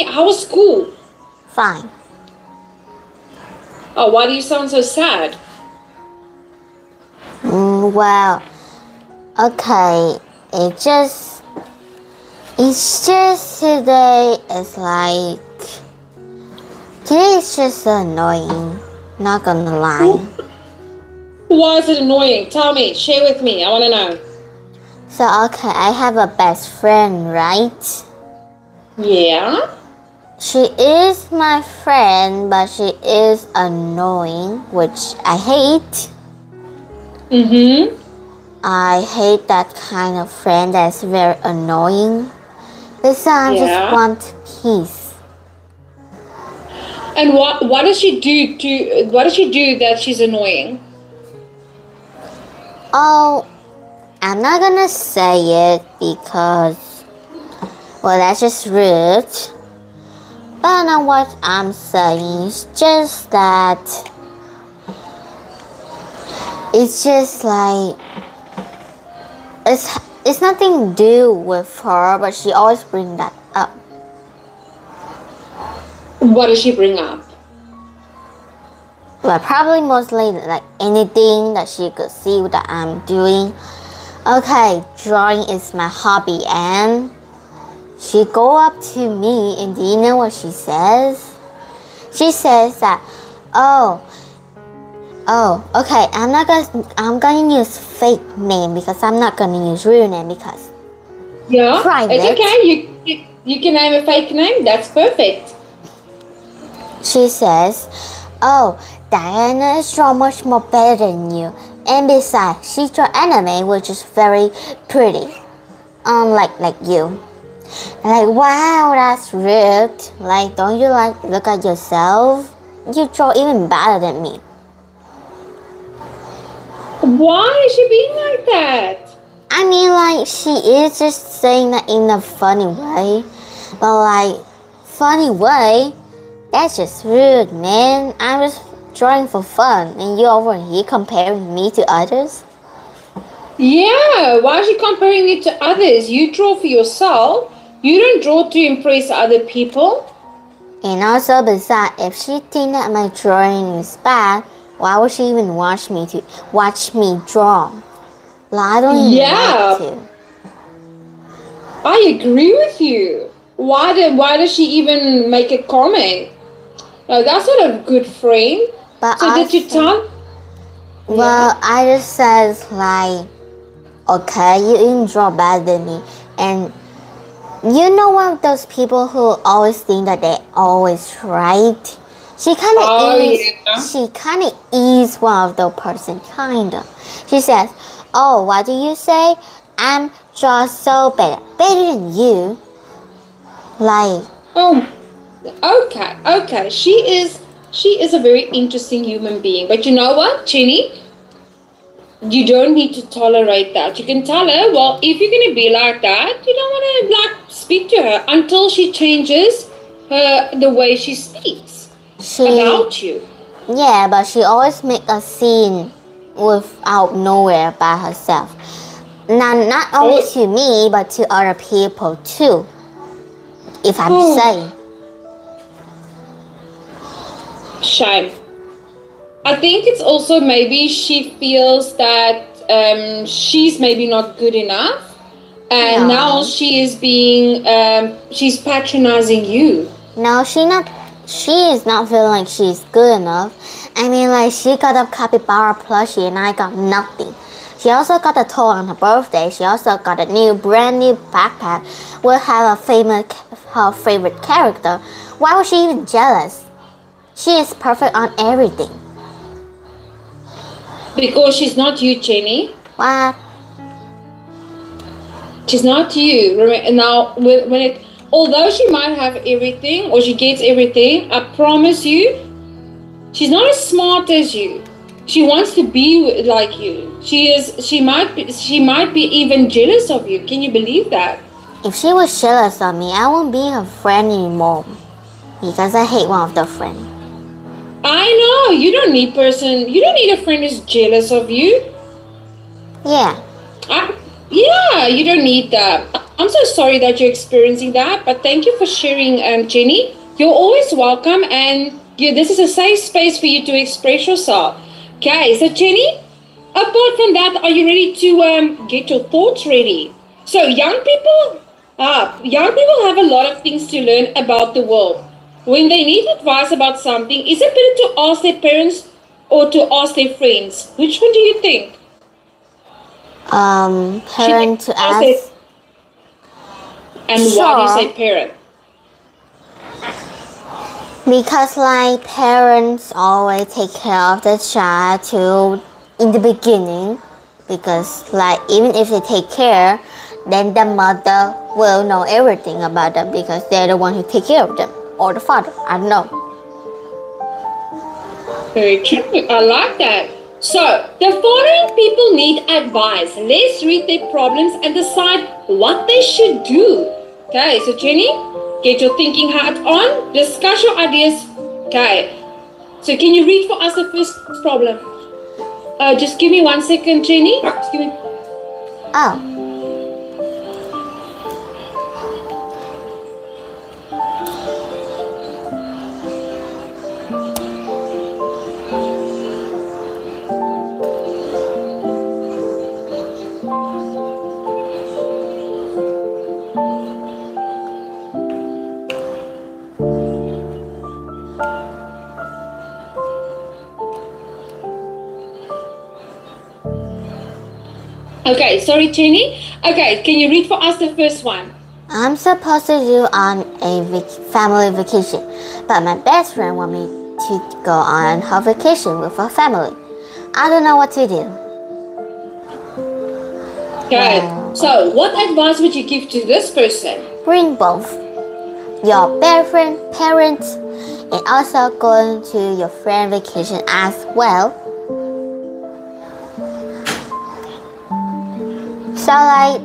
how was school? Fine. Oh, why do you sound so sad? Well, okay. It's just today is like, today is just annoying. Not gonna lie. Why is it annoying? Tell me, share with me. I want to know. So, okay, I have a best friend, right? Yeah? She is my friend, but she is annoying, which I hate. Mm-hmm. I hate that kind of friend that's very annoying. Besides, I just want peace. And what does she do? What does she do that she's annoying? Oh, I'm not gonna say it because, well, that's just rude. But I know what I'm saying. It's just that it's just like it's nothing to do with her, but she always brings that up. What does she bring up? Well, probably mostly like anything that she could see that I'm doing. Okay, drawing is my hobby, and she go up to me, and do you know what she says? She says that, okay, I'm gonna use fake name because I'm not gonna use real name because private. It's okay. You can name a fake name. That's perfect. She says, oh, Diana is so much more better than you, and besides, she draw anime, which is very pretty, like you. Like, wow, that's rude. Like, don't you like look at yourself? You draw even better than me. Why is she being like that? I mean, like, she is just saying that in a funny way. But, like, funny way? That's just rude, man. I'm just drawing for fun, and you over here comparing me to others? Yeah, why is she comparing you to others? You draw for yourself. You don't draw to impress other people. And also, besides, if she thinks that my drawing is bad, why would she even watch me draw? Like, I don't even like to. I agree with you. Why does she even make a comment? No, that's not a good friend. But so did you tell? Well, I just says like, okay, you even draw better than me, and you know one of those people who always think that they're always right. She kind of is one of those person, kind of. She says, oh, what do you say? I'm just so better than you. Like, oh, okay. She is a very interesting human being. But you know what, Jenny? You don't need to tolerate that. You can tell her, well, if you're going to be like that, you don't want to like speak to her until she changes the way she speaks about you. Yeah, but she always make a scene without nowhere by herself. Not only to me, but to other people too. If I'm saying. Shame. I think it's also maybe she feels that she's maybe not good enough, and now she is being she's patronizing you. No, she is not feeling like she's good enough. I mean, like, she got a capybara plushie and I got nothing. She also got a toy on her birthday. She also got a brand new backpack. Will have her favorite character. Why was she even jealous? She is perfect on everything. Because she's not you, Jenny. What? She's not you. Now, although she might have everything or she gets everything, I promise you, she's not as smart as you. She wants to be like you. She might be even jealous of you. Can you believe that? If she was jealous of me, I won't be her friend anymore. Because I hate one of the friends. I know. You don't need a friend who's jealous of you. Yeah. Yeah, you don't need that. I'm so sorry that you're experiencing that, but thank you for sharing, Jenny. You're always welcome, and this is a safe space for you to express yourself. Okay, so Jenny, apart from that, are you ready to get your thoughts ready? So young people have a lot of things to learn about the world. When they need advice about something, is it better to ask their parents or to ask their friends? Which one do you think? Parent to ask. And sure. Why do you say parent? Because like parents always take care of the child in the beginning, because like even if they take care, then the mother will know everything about them because they're the one who take care of them, or the father, I don't know. Very true, I like that. So the following people need advice. Let's read their problems and decide what they should do. Okay, so Jenny, get your thinking hat on, discuss your ideas. Okay, so can you read for us the first problem? Just give me 1 second, Jenny. Just give me. Oh. Okay, sorry, Jenny. Okay, can you read for us the first one? I'm supposed to do on a family vacation, but my best friend wants me to go on her vacation with her family. I don't know what to do. Okay, so what advice would you give to this person? Bring both your best friend, parents, and also going to your friend vacation as well. So like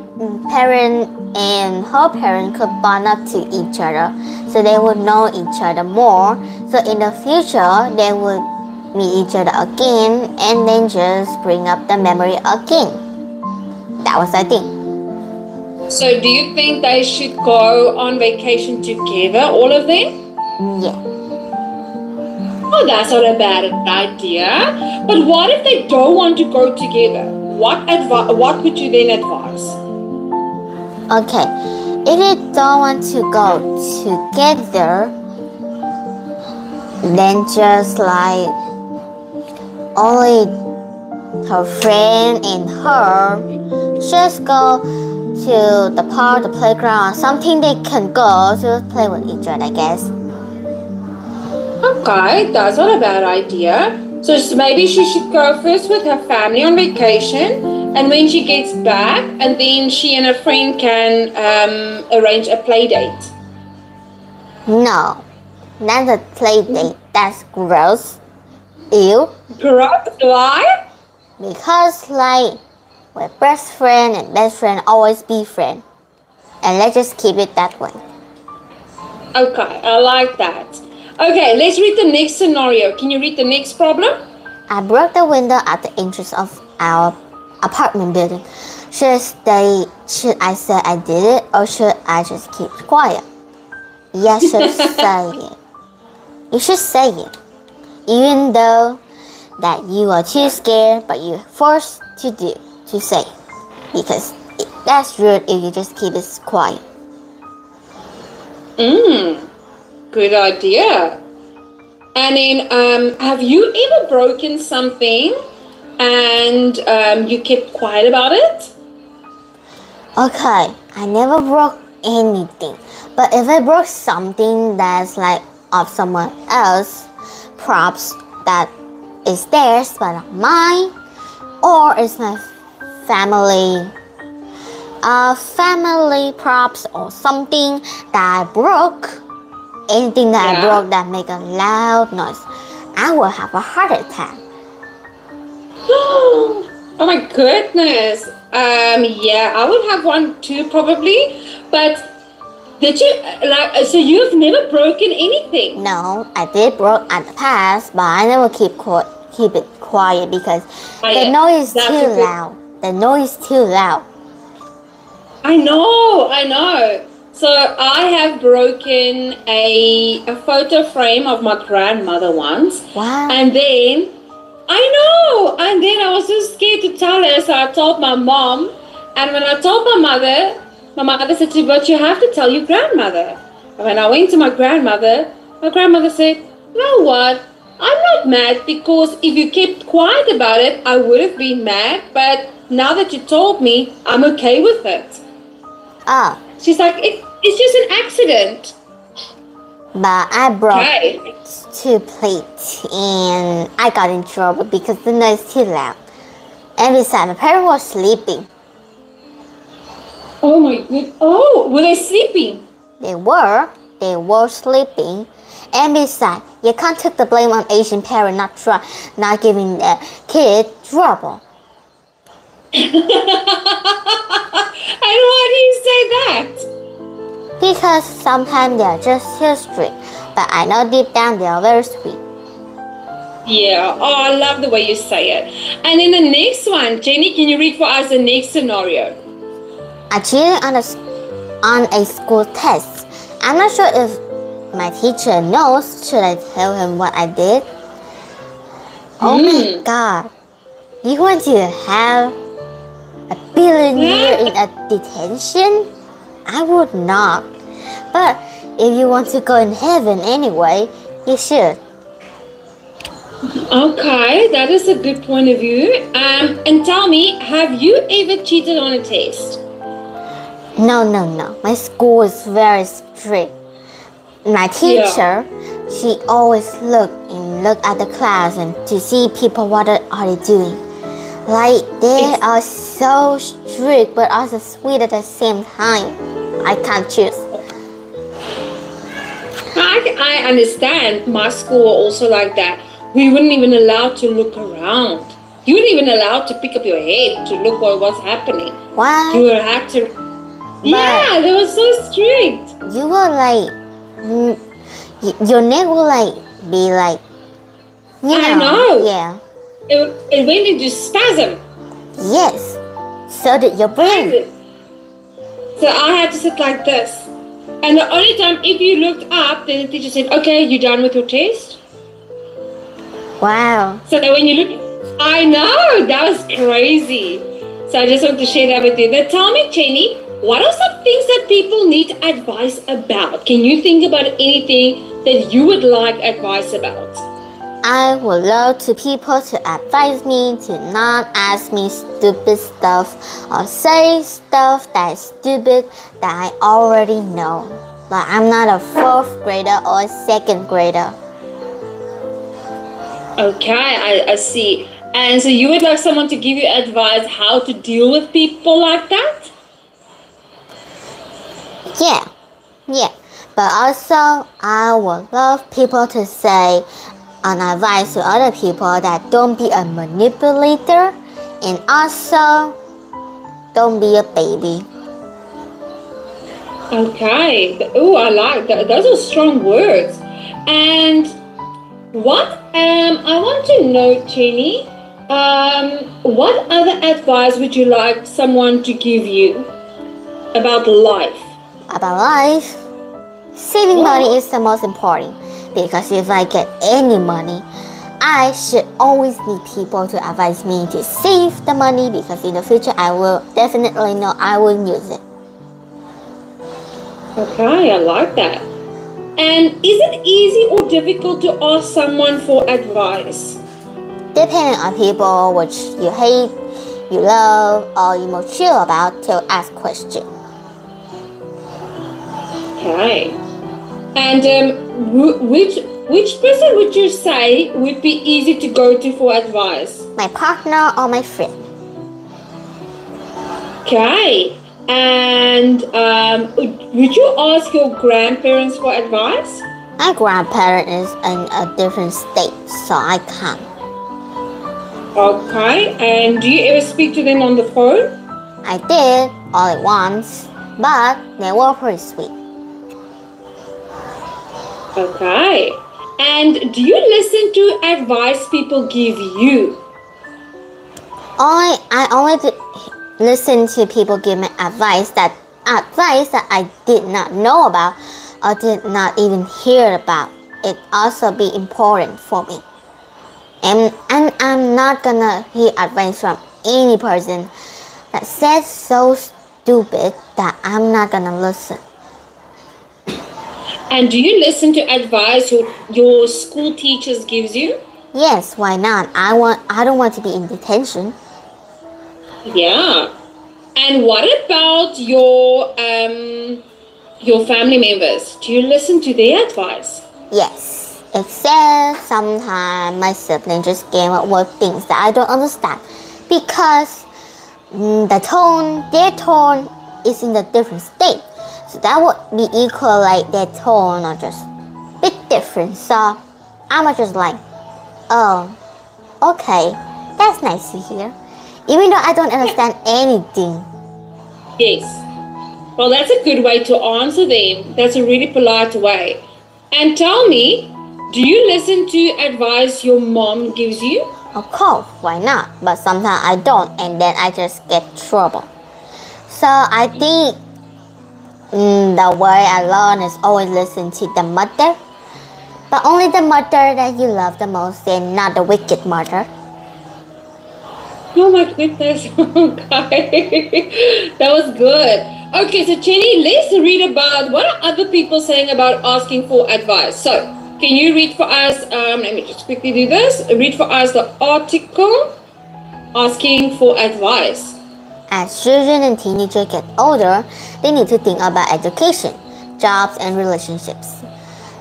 parent and her parent could bond up to each other, so they would know each other more. So in the future, they would meet each other again and then just bring up the memory again. That was the thing. So do you think they should go on vacation together, all of them? Yeah. Oh, that's not a bad idea. But what if they don't want to go together? What would you then advise? Okay, if they don't want to go together, then just like only her friend and her just go to the park, the playground, something they can go to play with each other, I guess. Okay, that's not a bad idea. So maybe she should go first with her family on vacation, and when she gets back, and then she and her friend can arrange a play date. No, not a play date. That's gross. Ew. Gross? Why? Because like with best friend and best friend always be friend, and let's just keep it that way. Okay, I like that. Okay, let's read the next scenario. Can you read the next problem? I broke the window at the entrance of our apartment building. Should I say I did it, or should I just keep quiet? You should say it. You should say it. Even though that you are too scared, but you're forced to say it. Because that's rude if you just keep it quiet. Good idea. And then, have you ever broken something and you kept quiet about it? Okay, I never broke anything. But if I broke something that's like of someone else, props that is theirs but not mine, or it's my family props or something that I broke, anything that I broke that make a loud noise, I will have a heart attack. Oh my goodness. Yeah, I would have one too probably. But did you so you've never broken anything? No, I did broke at the past, but I never keep it quiet because the noise is too loud. The noise is too loud. I know. So I have broken a photo frame of my grandmother once. Wow. And then, and then I was so scared to tell her, so I told my mom. And when I told my mother said to me, but you have to tell your grandmother. And when I went to my grandmother said, you know what? I'm not mad, because if you kept quiet about it, I would have been mad. But now that you told me, I'm okay with it. Ah. She's like, it's just an accident. But I broke 2 plates and I got in trouble because the noise is too loud. And besides, my parents were sleeping. Oh my goodness. Oh, were they sleeping? They were sleeping. And besides, you can't take the blame on Asian parent not giving the kid trouble. And why do you say that? Because sometimes they are just too strict, but I know deep down they are very sweet. Yeah, I love the way you say it. And then the next one, Jenny, can you read for us the next scenario? I cheated on a school test. I'm not sure if my teacher knows. Should I tell him what I did? Oh my God. You want to have a billion years in a detention? I would not. But if you want to go in heaven anyway, you should. Okay, that is a good point of view. And tell me, have you ever cheated on a test? No. My school is very strict. My teacher, she always look at the class and to see people what are they doing. Like they are so strict but also sweet at the same time. I can't choose. I understand. My school were also like that. We weren't even allowed to look around. You weren't even allowed to pick up your head to look what was happening. What? You had to. Yeah, they were so strict. You were like, your neck will like be like. I know. Yeah. It went into spasm. Yes. So did your brain. So I had to sit like this. And the only time if you looked up, then the teacher said, okay, you done with your test? Wow. So that when you look, I know, that was crazy. So I just want to share that with you. Now tell me, Jenny, what are some things that people need advice about? Can you think about anything that you would like advice about? I would love to people to advise me to not ask me stupid stuff or say stuff that's stupid that I already know. Like I'm not a 4th grader or a 2nd grader. Okay, I see. And so you would like someone to give you advice how to deal with people like that? Yeah. But also, I would love people to say an advice to other people that don't be a manipulator and also don't be a baby. Okay. Oh, I like that. Those are strong words. And what I want to know, Jenny, what other advice would you like someone to give you about life? About life? Saving money is the most important. Because if I get any money, I should always need people to advise me to save the money because in the future I will definitely know I will use it. Okay, I like that. And is it easy or difficult to ask someone for advice? Depending on people which you hate, you love, or you're more chill about to ask questions. Okay. And which person would you say would be easy to go to for advice? My partner or my friend. Okay. And would you ask your grandparents for advice? My grandparent is in a different state, so I can't. Okay. And do you ever speak to them on the phone? I did, all at once, but they were pretty sweet. Okay. And do you listen to advice people give you? I only listen to people give me advice that I did not know about or did not even hear about. It also be important for me. And I'm not gonna hear advice from any person that says so stupid that I'm not gonna listen. And do you listen to advice your school teachers gives you? Yes, why not? I don't want to be in detention. Yeah. And what about your family members? Do you listen to their advice? Yes, except sometimes my siblings just came up with things that I don't understand because their tone is in a different state. So that would be equal like their tone or just a bit different. So I'm just like, oh, okay, that's nice to hear. Even though I don't understand anything. Yes. Well, that's a good way to answer them. That's a really polite way. And tell me, do you listen to advice your mom gives you? Of course, why not? But sometimes I don't, and then I just get trouble. So I think the way I learn is always listen to the mother. But only the mother that you love the most and not the wicked mother. Oh my goodness. Okay. That was good. Okay, so Jenny, let's read about what are other people saying about asking for advice. So, can you read for us, let me just quickly do this. Read for us the article, asking for advice. As children and teenagers get older, they need to think about education, jobs, and relationships.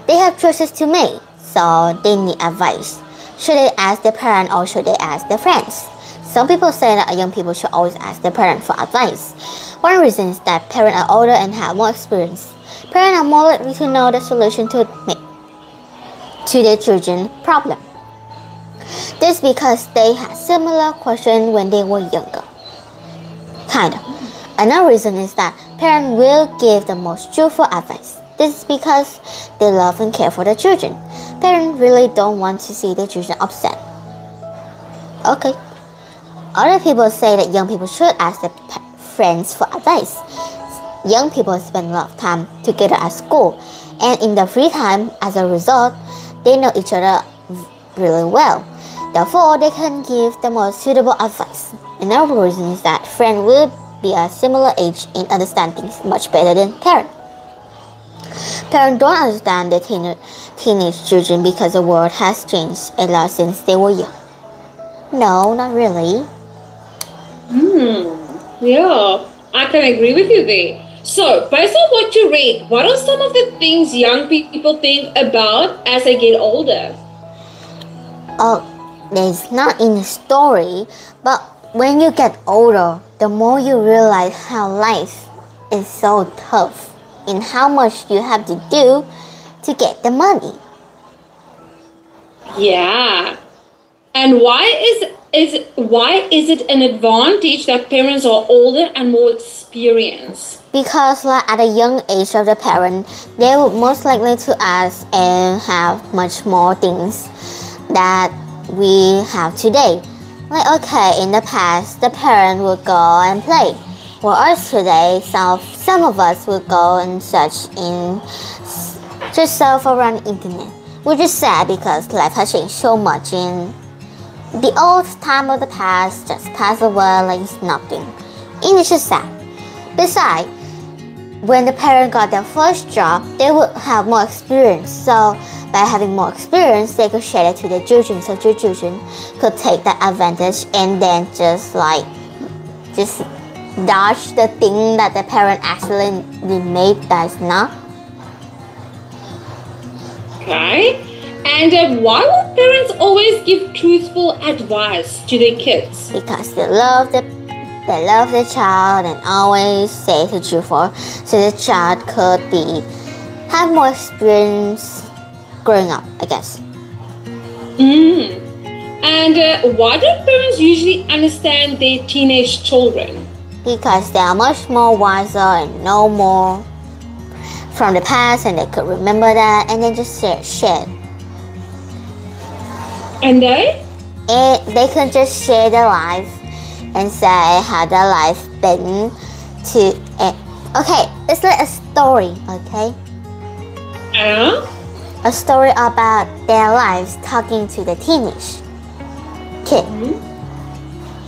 They have choices to make, so they need advice. Should they ask their parents or should they ask their friends? Some people say that young people should always ask their parents for advice. One reason is that parents are older and have more experience. Parents are more likely to know the solution to their children's problem. This is because they had similar questions when they were younger. Kind of. Another reason is that parents will give the most truthful advice. This is because they love and care for their children. Parents really don't want to see their children upset. Okay. Other people say that young people should ask their friends for advice. Young people spend a lot of time together at school, and in their free time, as a result, they know each other really well. Therefore, they can give the most suitable advice. Another reason is that friends will be a similar age and understand things much better than parents. Parents don't understand their teenage children because the world has changed a lot since they were young. No, not really. Yeah, I can agree with you there. So, based on what you read, what are some of the things young people think about as they get older? Oh, there's not in the story, but when you get older, the more you realize how life is so tough and how much you have to do to get the money. Yeah. And why is it an advantage that parents are older and more experienced? Because at a young age of the parent, they would most likely to ask and have much more things that we have today. Like, okay, in the past, the parent would go and play. For us today, some of us would go and search in just surf around the internet. Which is sad because life has changed so much and the old time of the past just passed away like it's nothing. And it's just sad. Besides, when the parent got their first job, they would have more experience. So by having more experience, they could share it to their children, so their children could take that advantage and then just dodge the thing that the parent accidentally made that's not. Okay. And why would parents always give truthful advice to their kids? Because they love the child and always say the truth so the child could have more experience growing up, I guess. And why do parents usually understand their teenage children? Because they are much more wiser and know more from the past and they could remember that and then just share. And they? And they can just share their life and say how their life been to. Okay, it's like a story. Okay. A story about their lives talking to the teenage kid.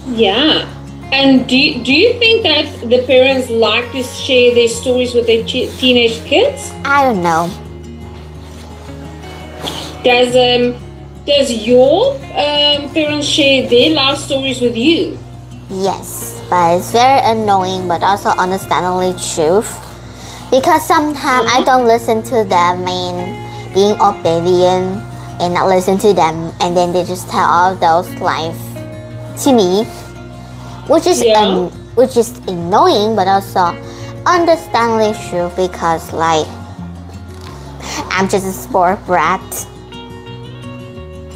Yeah. And do you think that the parents like to share their stories with their teenage kids? I don't know. Does your parents share their life stories with you? Yes, but it's very annoying, but also understandably true. Because sometimes I don't listen to them and being obedient and not listen to them, and then they just tell all those life to me, which is annoying, but also understandably true because like I'm just a spoiled brat.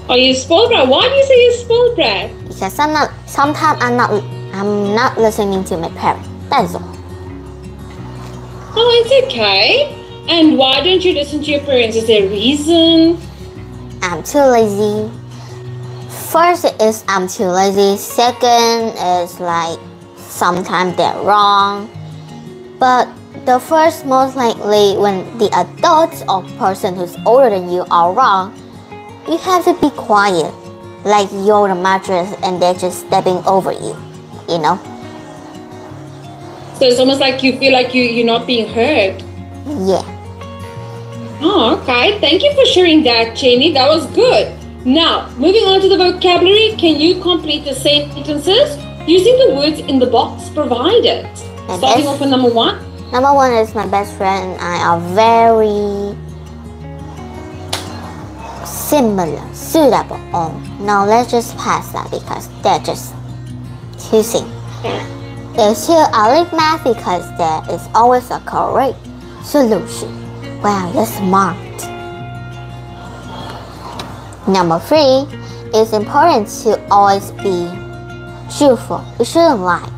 Are you a spoiled brat? Why do you say you're a spoiled brat? Because sometimes I'm not listening to my parents. That's all. Oh, it's okay. And why don't you listen to your parents? Is there a reason? I'm too lazy. First is I'm too lazy. Second is like sometimes they're wrong. But the first, most likely, when the adults or person who's older than you are wrong, you have to be quiet, like you're the mattress and they're just stepping over you, you know? So it's almost like you feel like you're not being heard. Yeah. Oh, okay. Thank you for sharing that, Jenny. That was good. Now, moving on to the vocabulary, can you complete the sentences using the words in the box provided? Starting off with number one. Number one is my best friend and I are very similar, suitable. Oh, no, let's just pass that because they're just too same. There's two, I like math because there is always a correct solution. Wow, you're smart. Number three, it's important to always be truthful. You shouldn't lie.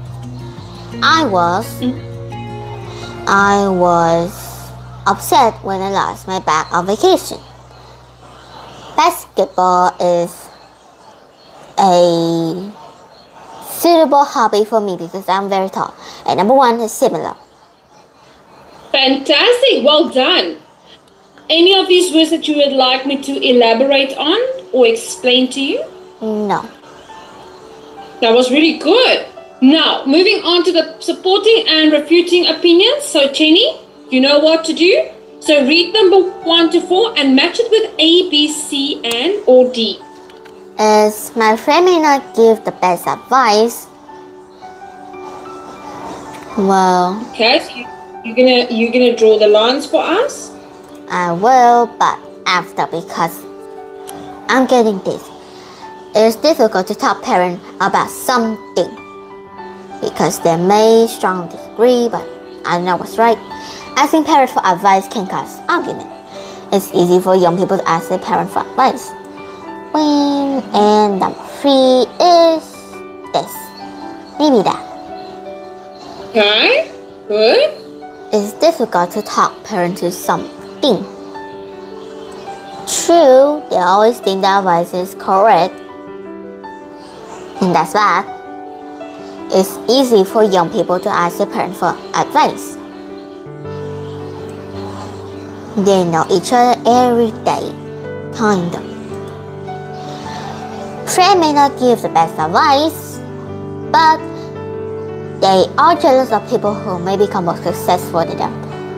I was upset when I lost my bag on vacation. Basketball is a suitable hobby for me because I'm very tall. And number one is similar. Fantastic. Well done. Any of these words that you would like me to elaborate on or explain to you? No. That was really good. Now, moving on to the supporting and refuting opinions. So, Chenny, you know what to do. So, read number 1 to 4 and match it with A, B, C, and or D. As my friend may not give the best advice. Well. Okay, so you're gonna draw the lines for us. I will, but after because I'm getting this. It's difficult to tell parents about something because they may strongly disagree, but I know what's right. Asking parents for advice can cause argument. It's easy for young people to ask their parents for advice. And number 3 is this. Maybe that. Okay, good. It's difficult to talk parents to something. True, they always think their advice is correct. And that's bad. It's easy for young people to ask their parents for advice. They know each other every day, kind of. Friends may not give the best advice, but they are jealous of people who may become more successful than them.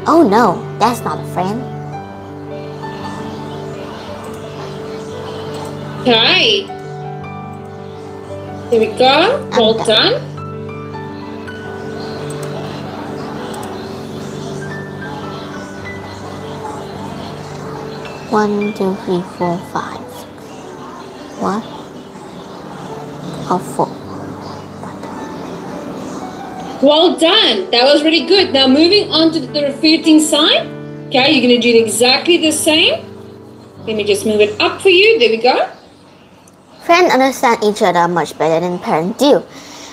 Oh no, that's not a friend. Okay. Here we go. Well done. One, two, three, four, five. What? Oh, 4. Well done. That was really good. Now moving on to the refuting side. Okay, you're going to do exactly the same. Let me just move it up for you. There we go. Friends understand each other much better than parents do.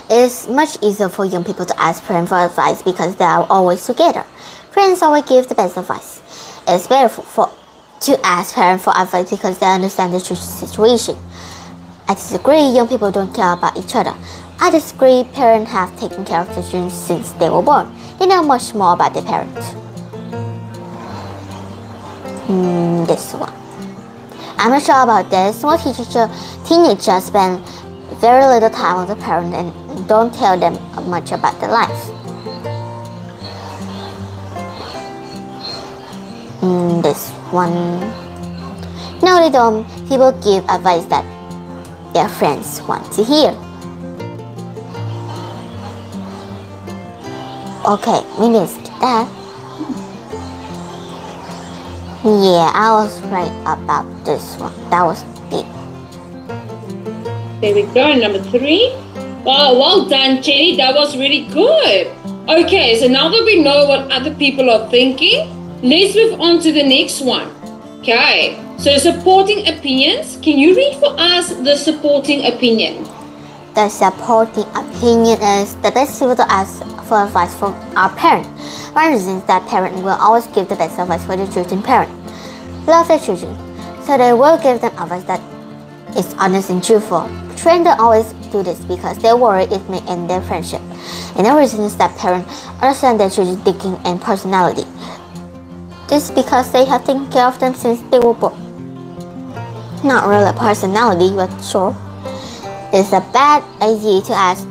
It's much easier for young people to ask parents for advice because they are always together. Friends always give the best advice. It's better to ask parents for advice because they understand the true situation. I disagree, young people don't care about each other. I disagree, parents have taken care of their children since they were born. They know much more about their parents. This one. I'm not sure about this. Most teenagers spend very little time with the parent and don't tell them much about their lives. This one. No, they don't. People give advice that their friends want to hear. Okay, we missed that. Yeah, I was right about this one. That was it. There we go, number 3. Wow, well done, Jenny. That was really good. Okay, so now that we know what other people are thinking, let's move on to the next one. Okay, so supporting opinions. Can you read for us the supporting opinion? The supporting opinion is the best people to ask for advice from our parents. One reason is that parents will always give the best advice for their children. Parents love their children, so they will give them advice that is honest and truthful. Children don't always do this because they worry it may end their friendship. Another reason is that parents understand their children's thinking and personality. This is because they have taken care of them since they were born. Not really personality, but sure. It's a bad idea to ask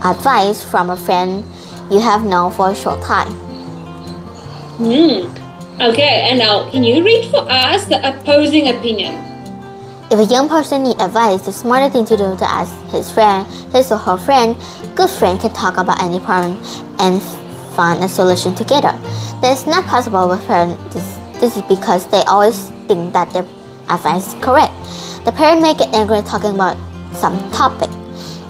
advice from a friend you have known for a short time. Okay, and now can you read for us the opposing opinion? If a young person needs advice, the smarter thing to do is to ask his or her friend. Good friend can talk about any problem and find a solution together. That is not possible with parents. This is because they always think that their advice is correct. The parent may get angry talking about some topic.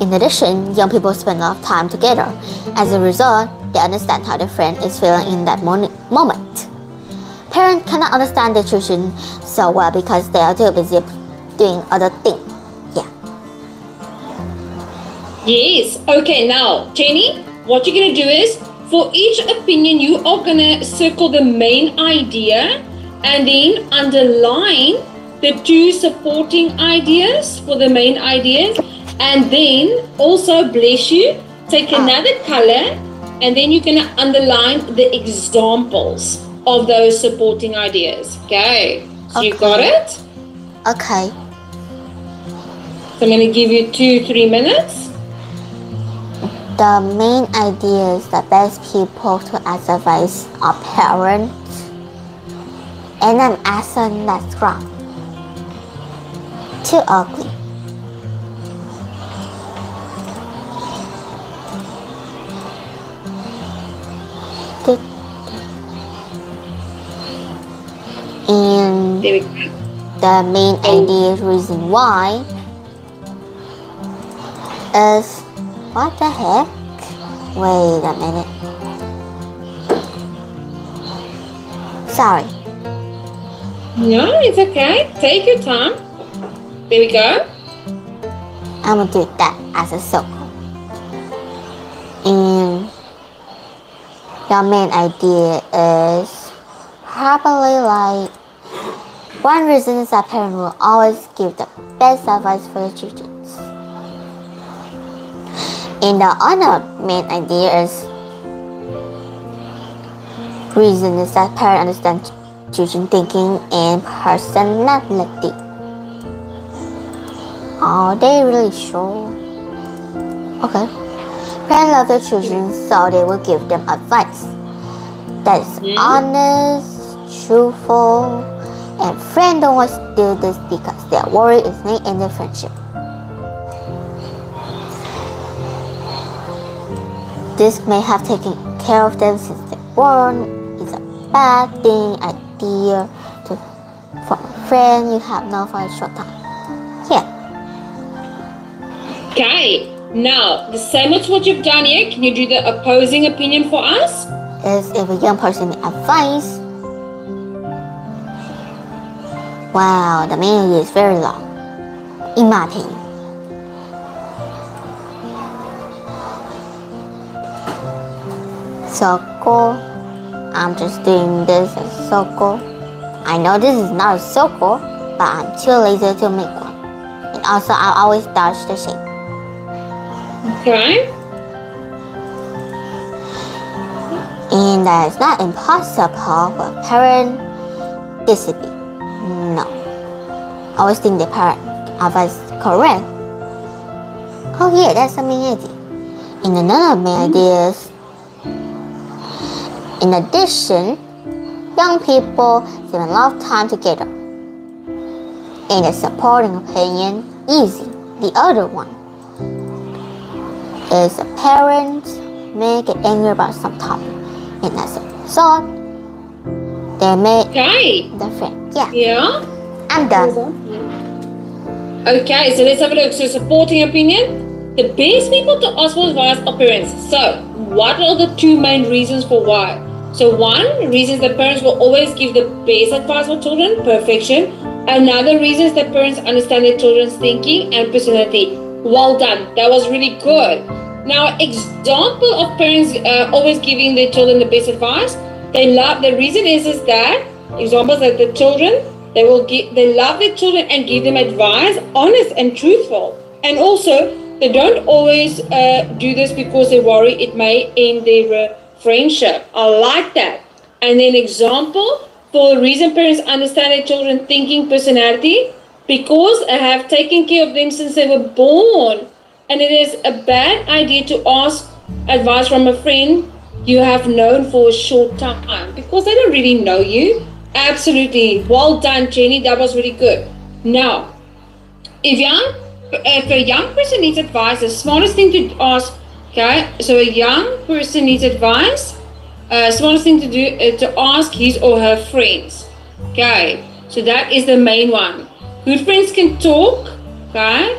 In addition, young people spend a lot of time together. As a result, they understand how their friend is feeling in that moment. Parents cannot understand their children so well because they are too busy doing other things. Yeah. Yes. Okay, now, Jenny, what you're going to do is, for each opinion, you are going to circle the main idea and then underline the 2 supporting ideas for the main ideas. And then also, bless you, take another color and then you're going to underline the examples of those supporting ideas. Okay. So you got it? Okay. So I'm going to give you 2-3 minutes. The main idea is the best people to ask advice are parents. And I'm asking that's wrong. Too ugly. And There we go. the main idea reason why is what the heck? Wait a minute. Sorry. No, it's okay. Take your time. There we go. I'm gonna do that as a circle. And the main idea is probably like one reason is that parents will always give the best advice for their children. And the other main idea is reason is that parents understand children thinking and personality. Are they really sure? Okay. Parents love their children, so they will give them advice that is honest, truthful, and friends don't want to do this because they are worried it may end their friendship. This may have taken care of them since they were born. It's a bad idea to for a friend you have known for a short time. Yeah. Okay. Now, the same as what you've done here. Can you do the opposing opinion for us? Is if a young person needs advice. Wow, the main idea is very long, in my opinion. Circle. I'm just doing this as a circle. I know this is not a circle, but I'm too lazy to make one. And also I always dodge the shade. Okay. And that is not impossible for a parent disagree. No. I always think the parent advice is correct. Oh yeah, that's something easy. And another main idea is, in addition, young people spend a lot of time together. And a supporting opinion, easy. The other one is the parents may get angry about some topic. And as a result, they may the friend. Yeah. I'm done. Okay, so let's have a look. So supporting opinion. The best people to ask for advice are parents. So what are the two main reasons for why? So one reason is that parents will always give the best advice for children, perfection. Another reason is that parents understand their children's thinking and personality. Well done. That was really good. Now, example of parents always giving their children the best advice. The reason is that examples that the children they love their children and give them advice, honest and truthful. And also, they don't always do this because they worry it may end their friendship. I like that. And then example, for the reason parents understand their children's thinking, personality, because I have taken care of them since they were born. And it is a bad idea to ask advice from a friend you have known for a short time because they don't really know you. Absolutely. Well done, Jenny. That was really good. Now, if a young person needs advice, the smartest thing to ask, okay, so a young person needs advice, smartest thing to do is to ask his or her friends. Okay, so that is the main one. Good friends can talk, okay?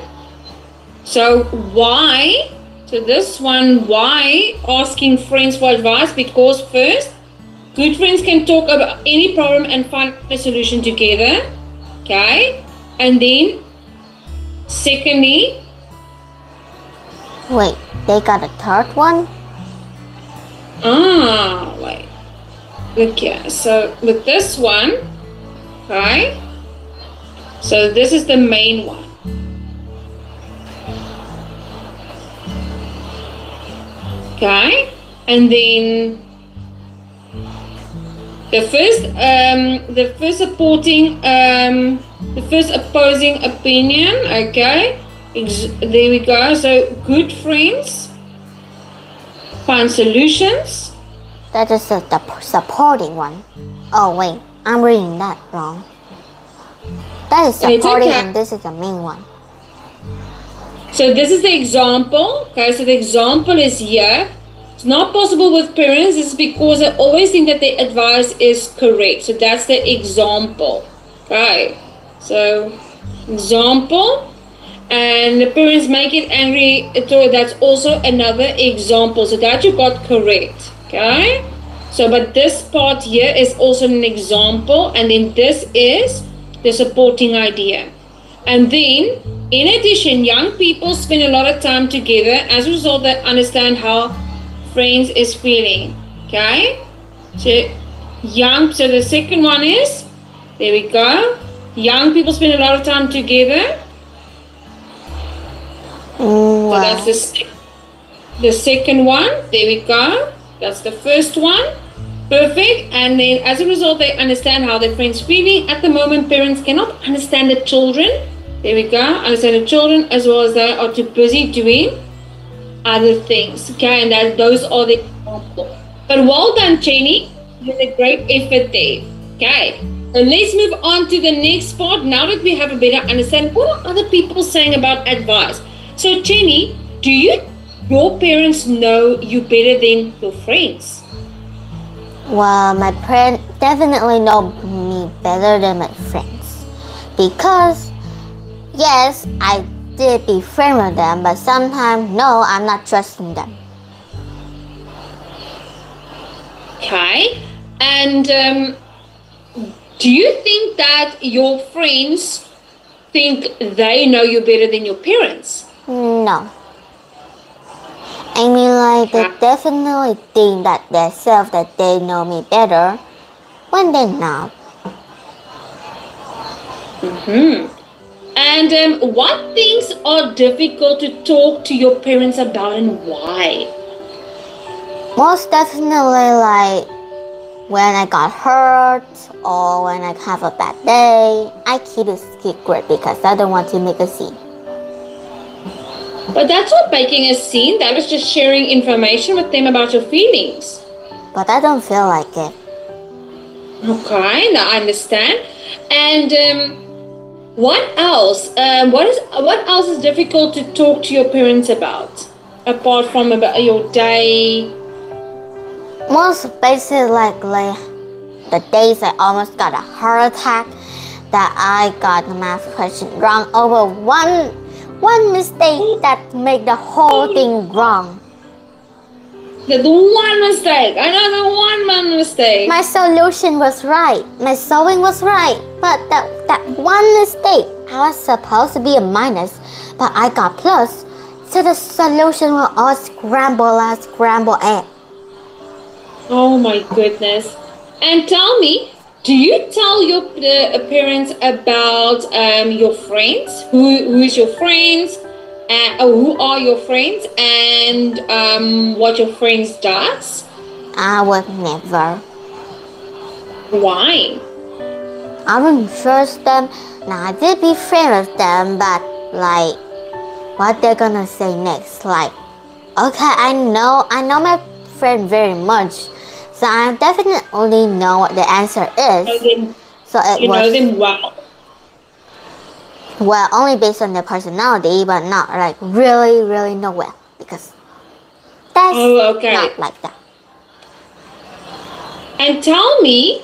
So why? So this one, why asking friends for advice? Because first, good friends can talk about any problem and find a solution together. Okay? And then, secondly... Wait, they got a third one? Wait. Okay, so with this one, okay? So this is the main one. Okay, and then the first opposing opinion. Okay, there we go. So good friends find solutions. That is the supporting one. Oh wait, I'm reading that wrong. That is supporting, and this is the main one. So this is the example. Okay, so the example is here. It's not possible with parents. It's because they always think that their advice is correct. So that's the example. Okay, so example. And the parents make it angry. So that's also another example. So that you got correct. Okay. So but this part here is also an example. And then this is the supporting idea. And then, in addition, young people spend a lot of time together. As a result, they understand how friends is feeling. Okay? So the second one is, there we go. Young people spend a lot of time together. Wow. So that's the second one. There we go. That's the first one. Perfect. And then, as a result, they understand how their friends feeling. At the moment, parents cannot understand the children. There we go. Understand the children as well as they are too busy doing other things. Okay, and those are the examples. But well done, Jenny. You did a great effort there. Okay. So let's move on to the next part. Now that we have a better understanding, what are other people saying about advice? So, Jenny, do your parents know you better than your friends? Well, my parents definitely know me better than my friends. Because yes, I did be friends with them, but sometimes, no, I'm not trusting them. Okay. And do you think that your friends think they know you better than your parents? No. I mean, like, they definitely think that themselves that they know me better when they're not. Mm-hmm. And what things are difficult to talk to your parents about and why? Most definitely, like when I got hurt or when I have a bad day, I keep it secret because I don't want to make a scene. But that's not making a scene. That is just sharing information with them about your feelings. But I don't feel like it. Okay, now I understand. And what else? What else is difficult to talk to your parents about, apart from about your day? Most basically, like the days I almost got a heart attack, that I got the math question wrong over one mistake that made the whole thing wrong. The one mistake. Another one mistake. My solution was right. My solving was right. But that one mistake, I was supposed to be a minus, but I got plus. So the solution was all scrambled egg. Oh my goodness. And tell me, do you tell your parents about your friends? Who is your friends? Who are your friends? And what your friends does? I would never. Why? I wouldn't trust them. Now I did be friends with them, but like, what they're gonna say next? Like, okay, I know my friend very much, so I definitely know what the answer is. So you know them well. Well, only based on their personality, but not like really know well, because that's not like that. And tell me,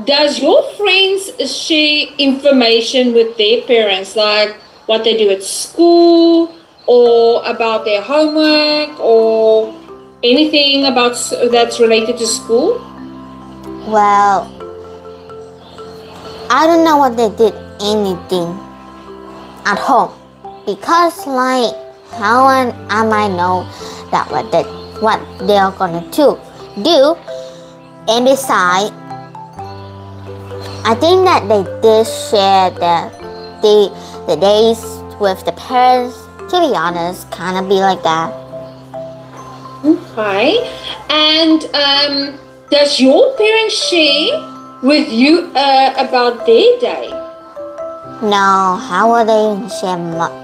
does your friends share information with their parents, like what they do at school, or about their homework, or anything about that's related to school? Well, I don't know what they did anything at home, because like how am I know that what they are gonna do? And besides, I think that they did share the days with the parents. To be honest, kind of be like that. Okay. And does your parents share with you about their day? No, how would they share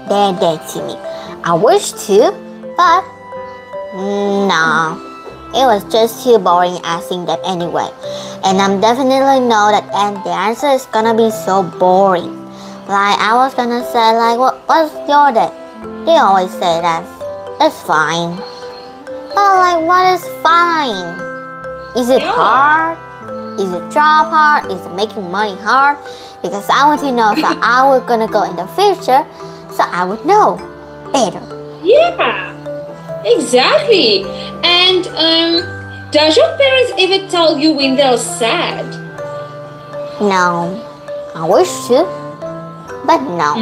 their day to me? I wish to, but no. It was just too boring asking them anyway. And I'm definitely know that the answer is gonna be so boring. Like I was gonna say like, what's your day? They always say that it's fine. But like, what is fine? Is it hard? Is it job hard? Is it making money hard? Because I want to know if I was gonna go in the future, so I would know better. Yeah, exactly. And does your parents ever tell you when they're sad? No, I wish to, but no.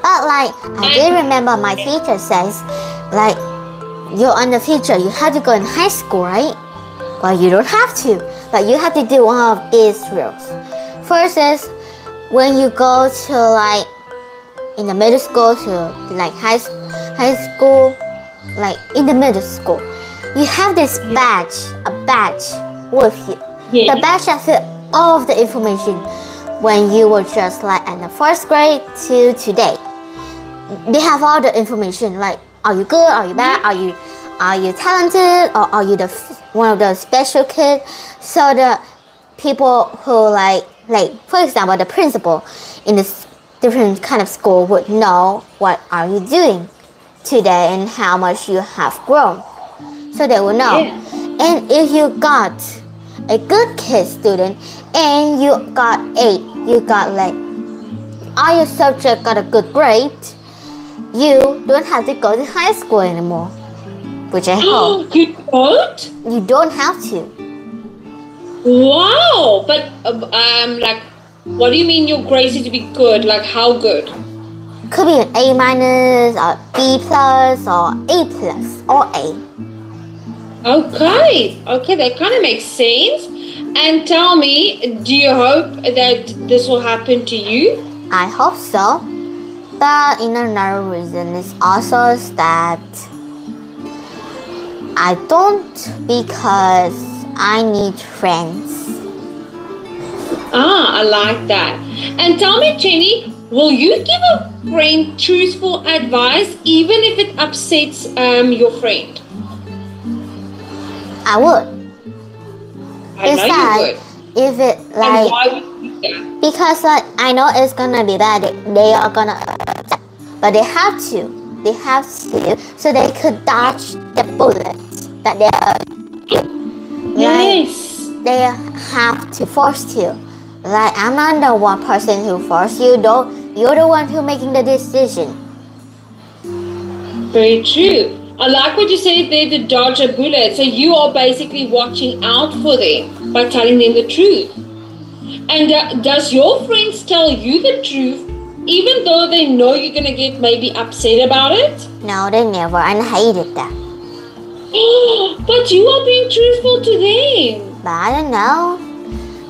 But like, I did remember my teacher says, like, you're in the future, you have to go in high school, right? Well, you don't have to, but you have to do one of these rules. First is, when you go to like, in the middle school to like high school, like in the middle school, you have this badge, a badge with you. Yeah. The badge has all of the information when you were just like in the first grade to today. They have all the information, like, are you good, are you bad, are you talented, or are you one of the special kids? So the people who like for example, the principal in this different kind of school would know what are you doing today and how much you have grown. So they will know. Yeah. And if you got a good kid student and you got like all your subjects got a good grade, you don't have to go to high school anymore. Which I hope. You don't? You don't have to. Wow! But like, what do you mean your grades need to be good? Like how good? Could be an A minus or B plus or A plus or A. Okay, that kind of makes sense. And tell me, do you hope that this will happen to you? I hope so. But in another reason is also that I don't, because I need friends. I like that. And tell me, Jenny, will you give a friend truthful advice even if it upsets your friend? I would. I know you would. If it like, and why would you do that? Because like I know it's gonna be bad. They are gonna, but they have to. They have to, so they could dodge the bullets that they are. Yes. Like, they have to force to. Like I'm not the one person who forced you. Though you're the one who making the decision. Very true. I like what you said there, to dodge a bullet. So you are basically watching out for them by telling them the truth. And does your friends tell you the truth even though they know you're going to get maybe upset about it? No, they never. I hated that. But you are being truthful to them. But I don't know.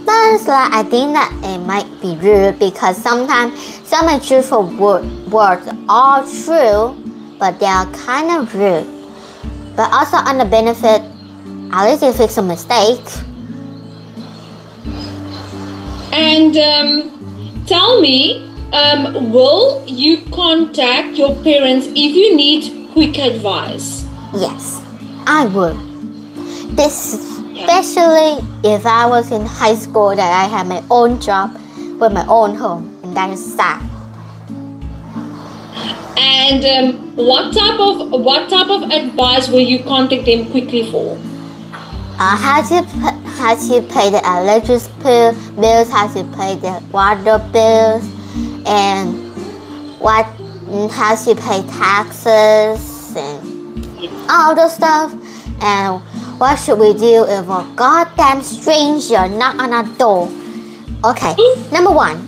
But it's like, I think that it might be rude because sometimes some of truthful words are true, but they are kind of rude. But also on the benefit, at least you fix a mistake. And tell me, will you contact your parents if you need quick advice? Yes, I would. Especially if I was in high school, that I had my own job with my own home, and that is sad. And what type of advice will you contact them quickly for? How to pay the electric bills, how to pay the water bills, and how to pay taxes and all those stuff. And what should we do if a goddamn stranger knock on our door? Okay, number one,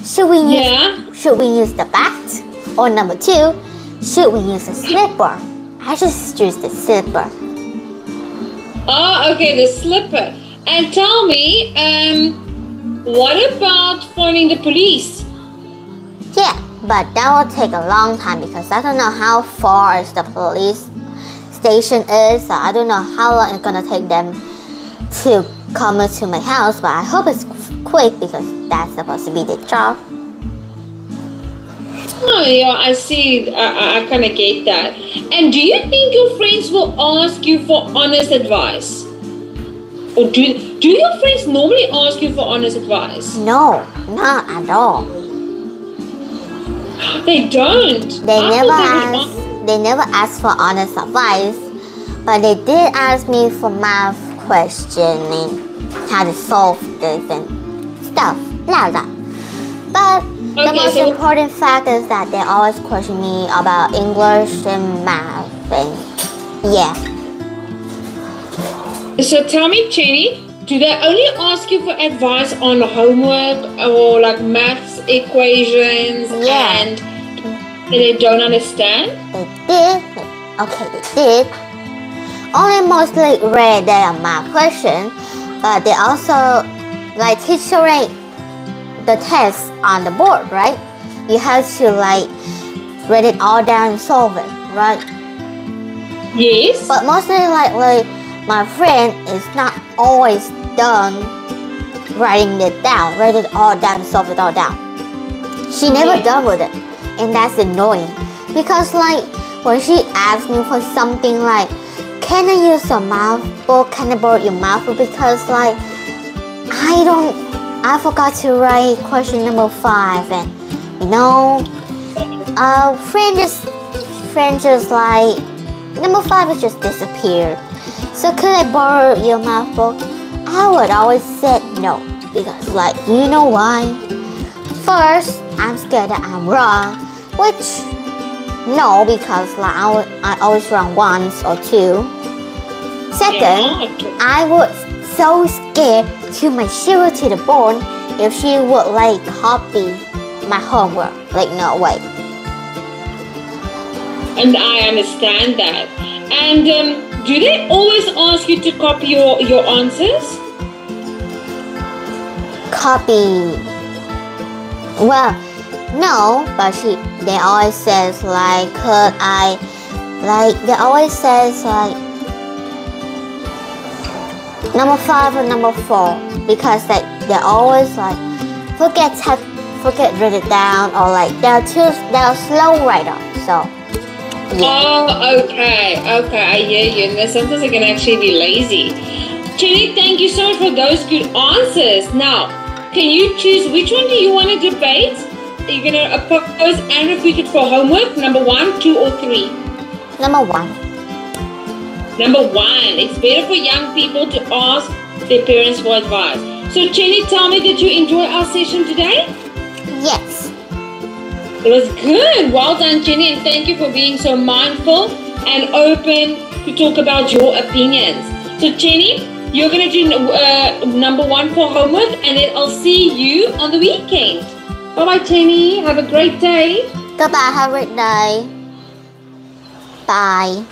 should we use the bat? Or number two, should we use a slipper? I just choose the slipper. Oh, okay, the slipper. And tell me, what about phoning the police? Yeah, but that will take a long time because I don't know how far the police station is. So I don't know how long it's gonna take them to come to my house. But I hope it's quick because that's supposed to be the job. Oh, yeah, I see. I kind of get that. And do you think your friends will ask you for honest advice? Or do your friends normally ask you for honest advice? No, not at all. They don't. They never ask for honest advice, but they did ask me for math questioning, how to solve this and stuff like that. But the most important fact is that they always question me about English and math, and yeah. So tell me, Jenny, do they only ask you for advice on homework or like maths equations and they don't understand? They did. Okay, they did. Only mostly read their math question, but they also like teacher rate the test on the board, right? You have to like write it all down and solve it, right? Yes. But mostly like my friend is not always done writing it down, write it all down, solve it all down. She never done with it, and that's annoying because like when she asks me for something like, can I use your math book? Can I borrow your math book? Because like I forgot to write question number 5, and you know, friend just like number 5 has just disappeared. So could I borrow your math book? I would always say no because like you know why? First, I'm scared that I'm wrong, which no, because like I always wrong once or two. Second, I was so scared to my shiver to the bone if she would like copy my homework. Like no way. And I understand that. And do they always ask you to copy your answers? Copy. Well, No, but they always says like, could I, like, they always says like, number 5 or number 4, because they always like, forget write it down, or like, they're slow writer, so. Yeah. Oh, okay, I hear you. And sometimes I can actually be lazy. Jenny, thank you so much for those good answers. Now, can you choose which one do you want to debate? Are you going to oppose and repeat it for homework? Number 1, 2, or 3? Number 1. Number 1. It's better for young people to ask their parents for advice. So, Jenny, tell me, did you enjoy our session today? Yes. It was good. Well done, Jenny, and thank you for being so mindful and open to talk about your opinions. So, Jenny, you're going to do number 1 for homework, and then I'll see you on the weekend. Bye-bye, Jenny. Have a great day. Goodbye. Have a great day. Bye.